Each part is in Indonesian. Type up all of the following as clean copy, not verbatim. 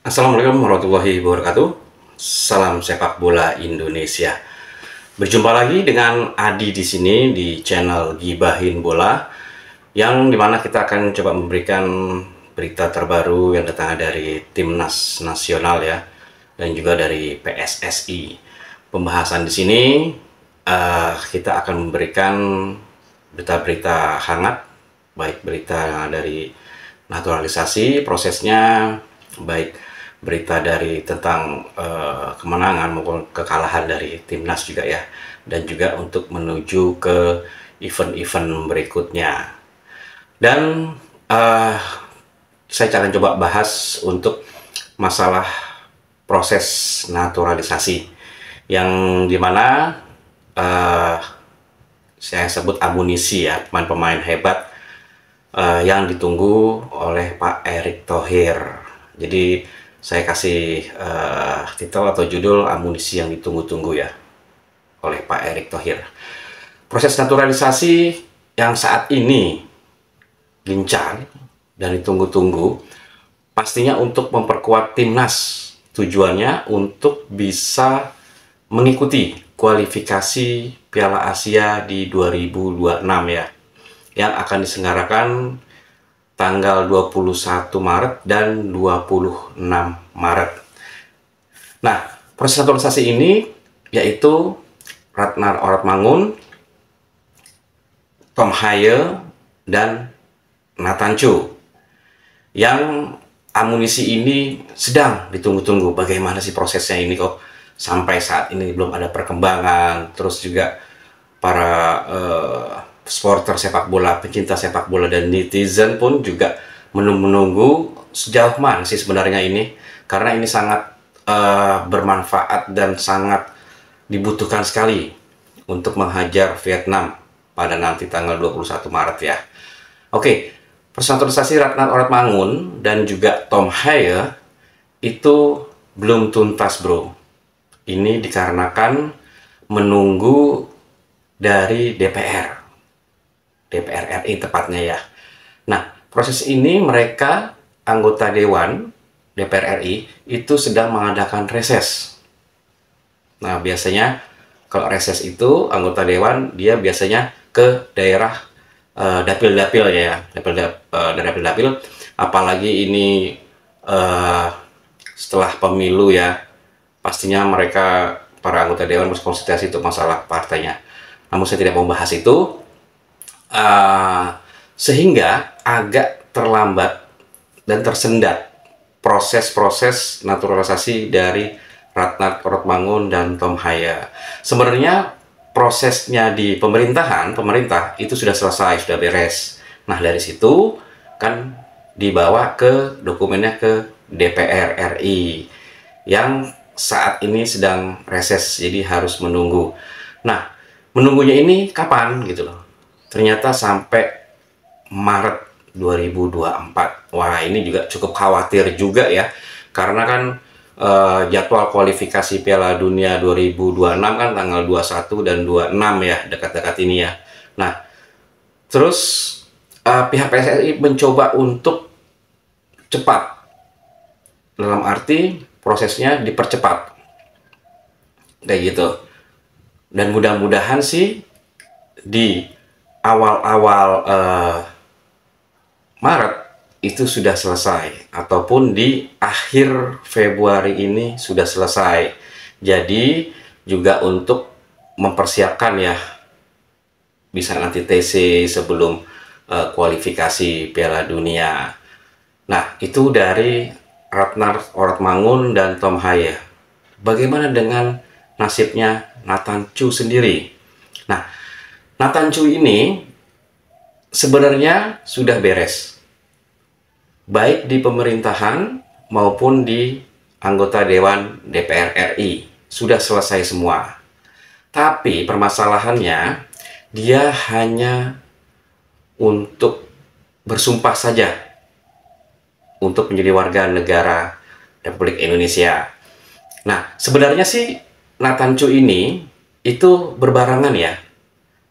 Assalamualaikum warahmatullahi wabarakatuh. Salam sepak bola Indonesia. Berjumpa lagi dengan Adi di sini di channel Gibahin Bola, yang dimana kita akan coba memberikan berita terbaru yang datang dari Timnas Nasional ya, dan juga dari PSSI. Pembahasan di sini kita akan memberikan berita-berita hangat, baik berita dari naturalisasi prosesnya, baik berita dari tentang kemenangan maupun kekalahan dari timnas juga ya, dan juga untuk menuju ke event-event berikutnya. Dan saya akan coba bahas untuk masalah proses naturalisasi yang dimana saya sebut amunisi ya, pemain-pemain hebat yang ditunggu oleh Pak Erick Thohir. Jadi saya kasih titel atau judul amunisi yang ditunggu-tunggu ya oleh Pak Erick Thohir. Proses naturalisasi yang saat ini gencar dan ditunggu-tunggu pastinya untuk memperkuat timnas. Tujuannya untuk bisa mengikuti kualifikasi Piala Asia di 2026 ya, yang akan diselenggarakan tanggal 21 Maret dan 26 Maret. Nah, proses naturalisasi ini yaitu Ratnar Oratmangun, Tom Haye, dan Nathan Chu. Yang amunisi ini sedang ditunggu-tunggu. Bagaimana sih prosesnya ini kok sampai saat ini belum ada perkembangan. Terus juga para supporter sepak bola, pecinta sepak bola, dan netizen pun juga menunggu sejauh mana sih sebenarnya ini, karena ini sangat bermanfaat dan sangat dibutuhkan sekali untuk menghajar Vietnam pada nanti tanggal 21 Maret ya. Oke, naturalisasi Ratnar Oratmangun dan juga Tom Haye itu belum tuntas bro. Ini dikarenakan menunggu dari DPR RI tepatnya ya. Nah, proses ini mereka anggota Dewan DPR RI itu sedang mengadakan reses. Nah, biasanya kalau reses itu anggota Dewan dia biasanya ke daerah dapil-dapil ya, dapil-dapil. Apalagi ini setelah pemilu ya, pastinya mereka para anggota Dewan berkonsultasi untuk masalah partainya. Namun saya tidak mau bahas itu. Sehingga agak terlambat dan tersendat proses-proses naturalisasi dari Ratnar Oratmangun dan Tom Haye. Sebenarnya prosesnya di pemerintah itu sudah selesai, sudah beres. Nah, dari situ kan dibawa ke dokumennya ke DPR RI yang saat ini sedang reses, jadi harus menunggu. Nah, menunggunya ini kapan gitu loh. Ternyata sampai Maret 2024. Wah, ini juga cukup khawatir juga ya, karena kan jadwal kualifikasi Piala Dunia 2026 kan tanggal 21 dan 26 ya, dekat-dekat ini ya. Nah, terus pihak PSSI mencoba untuk cepat, dalam arti prosesnya dipercepat kayak gitu. Dan mudah-mudahan sih di awal-awal Maret itu sudah selesai, ataupun di akhir Februari ini sudah selesai. Jadi juga untuk mempersiapkan ya, bisa nanti TC sebelum kualifikasi Piala Dunia. Nah, itu dari Ratnar Oratmangun dan Tom Haye. Bagaimana dengan nasibnya Nathan Chu sendiri? Nah, Nathan Chu ini sebenarnya sudah beres, baik di pemerintahan maupun di anggota Dewan DPR RI, sudah selesai semua. Tapi permasalahannya, dia hanya untuk bersumpah saja untuk menjadi warga negara Republik Indonesia. Nah, sebenarnya sih Nathan Chu ini itu berbarengan ya,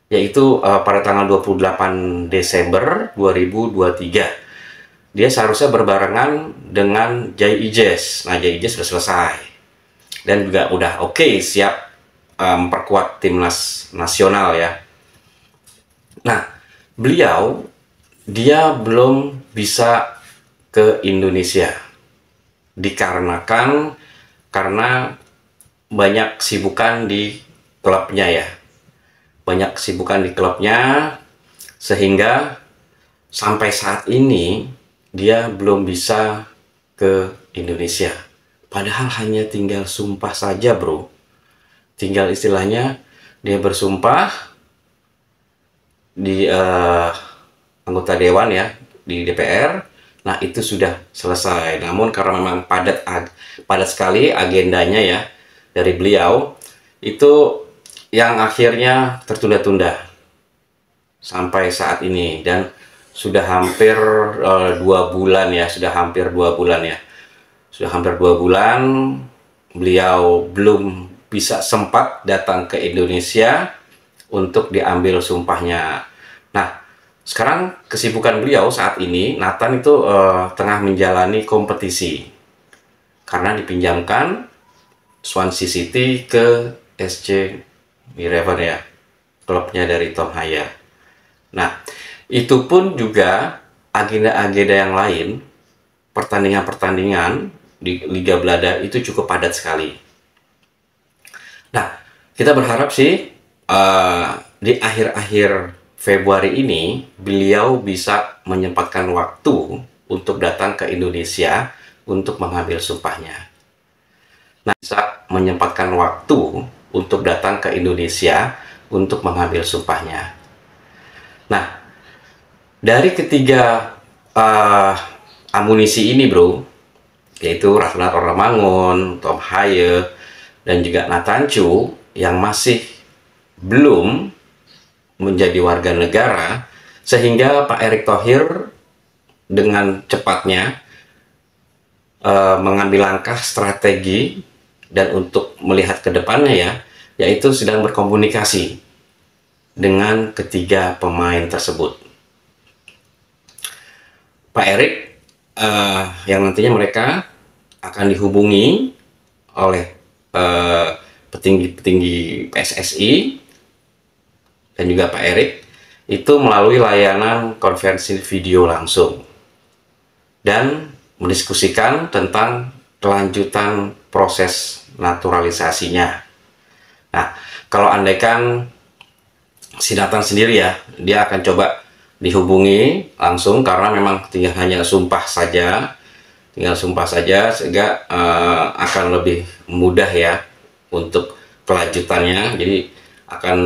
yaitu pada tanggal 28 Desember 2023 dia seharusnya berbarengan dengan JIJS. Nah, JIJS sudah selesai dan juga udah oke, siap memperkuat timnas nasional ya. Nah, beliau dia belum bisa ke Indonesia dikarenakan karena banyak kesibukan di klubnya ya. Banyak kesibukan di klubnya sehingga sampai saat ini dia belum bisa ke Indonesia. Padahal hanya tinggal sumpah saja, bro. Tinggal istilahnya dia bersumpah di anggota dewan ya, di DPR. Nah, itu sudah selesai. Namun karena memang padat sekali agendanya ya dari beliau, itu yang akhirnya tertunda-tunda sampai saat ini, dan sudah hampir 2 bulan ya, sudah hampir 2 bulan ya, sudah hampir 2 bulan beliau belum bisa sempat datang ke Indonesia untuk diambil sumpahnya. Nah, sekarang kesibukan beliau saat ini, Nathan itu tengah menjalani kompetisi karena dipinjamkan Swansea City ke SC Mirevan ya, klubnya dari Tom Haya. Nah, itu pun juga agenda-agenda yang lain, pertandingan-pertandingan di Liga Belanda itu cukup padat sekali. Nah, kita berharap sih di akhir-akhir Februari ini beliau bisa menyempatkan waktu untuk datang ke Indonesia untuk mengambil sumpahnya. Nah, bisa menyempatkan waktu untuk datang ke Indonesia untuk mengambil sumpahnya. Nah, dari ketiga amunisi ini, bro, yaitu Ratna Ramangun, Tom Haya, dan juga Nathan Chu yang masih belum menjadi warga negara, sehingga Pak Erick Thohir dengan cepatnya mengambil langkah strategi dan untuk melihat ke depannya ya, yaitu sedang berkomunikasi dengan ketiga pemain tersebut. Pak Erick yang nantinya mereka akan dihubungi oleh petinggi-petinggi PSSI dan juga Pak Erick itu melalui layanan konferensi video langsung dan mendiskusikan tentang kelanjutan proses naturalisasinya. Nah, kalau andaikan si Nathan sendiri ya, dia akan coba dihubungi langsung karena memang tinggal hanya sumpah saja, sehingga akan lebih mudah ya untuk kelanjutannya. Jadi akan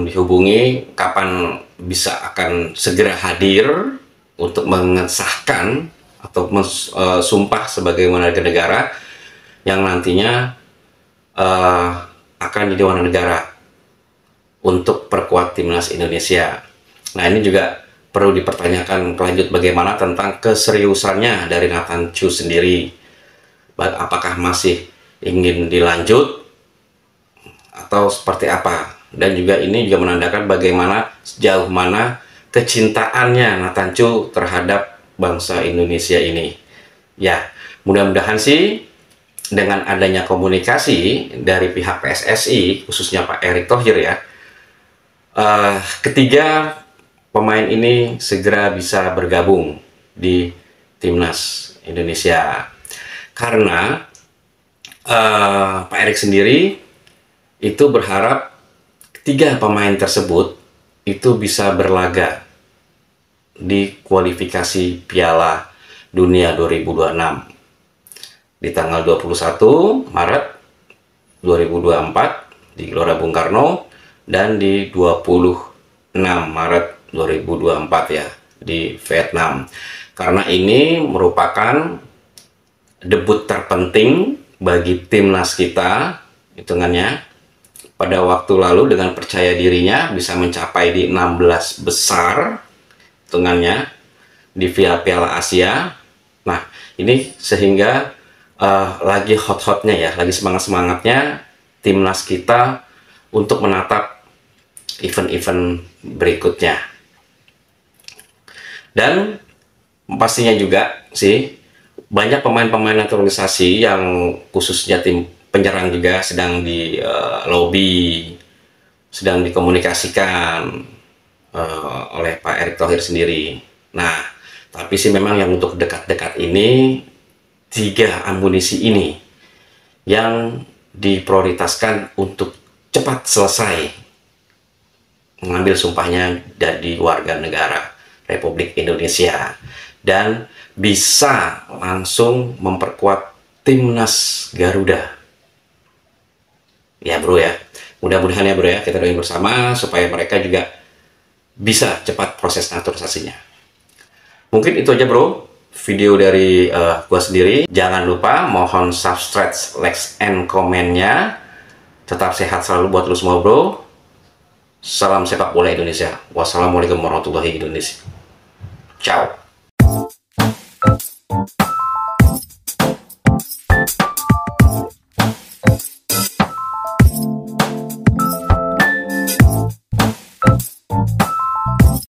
dihubungi kapan bisa akan segera hadir untuk mengesahkan atau sumpah sebagai warga negara yang nantinya akan jadi warga negara untuk perkuat timnas Indonesia. Nah, ini juga perlu dipertanyakan lanjut bagaimana tentang keseriusannya dari Nathan Chu sendiri. Apakah masih ingin dilanjut atau seperti apa? Dan juga ini juga menandakan bagaimana sejauh mana kecintaannya Nathan Chu terhadap bangsa Indonesia ini. Ya, mudah-mudahan sih dengan adanya komunikasi dari pihak PSSI, khususnya Pak Erick Thohir ya, ketiga pemain ini segera bisa bergabung di timnas Indonesia. Karena Pak Erick sendiri itu berharap ketiga pemain tersebut itu bisa berlaga di kualifikasi Piala Dunia 2026 di tanggal 21 Maret 2024 di Gelora Bung Karno dan di 26 Maret 2024 ya di Vietnam. Karena ini merupakan debut terpenting bagi timnas kita, hitungannya pada waktu lalu dengan percaya dirinya bisa mencapai di 16 besar hitungannya di Piala Asia. Nah, ini sehingga lagi hot-hotnya ya, lagi semangat-semangatnya timnas kita untuk menatap event-event berikutnya. Dan pastinya juga sih banyak pemain-pemain naturalisasi yang khususnya tim penyerang juga sedang di lobby, sedang dikomunikasikan oleh Pak Erick Thohir sendiri. Nah, tapi sih memang yang untuk dekat-dekat ini, 3 amunisi ini yang diprioritaskan untuk cepat selesai mengambil sumpahnya dari warga negara Republik Indonesia dan bisa langsung memperkuat timnas Garuda. Ya bro ya, mudah-mudahan ya bro ya, kita doain bersama supaya mereka juga bisa cepat proses naturalisasinya. Mungkin itu aja bro, video dari gua sendiri. Jangan lupa mohon subscribe, like, and komennya. Tetap sehat selalu buat lu semua bro. Salam sepak bola Indonesia. Wassalamualaikum warahmatullahi wabarakatuh. Ciao.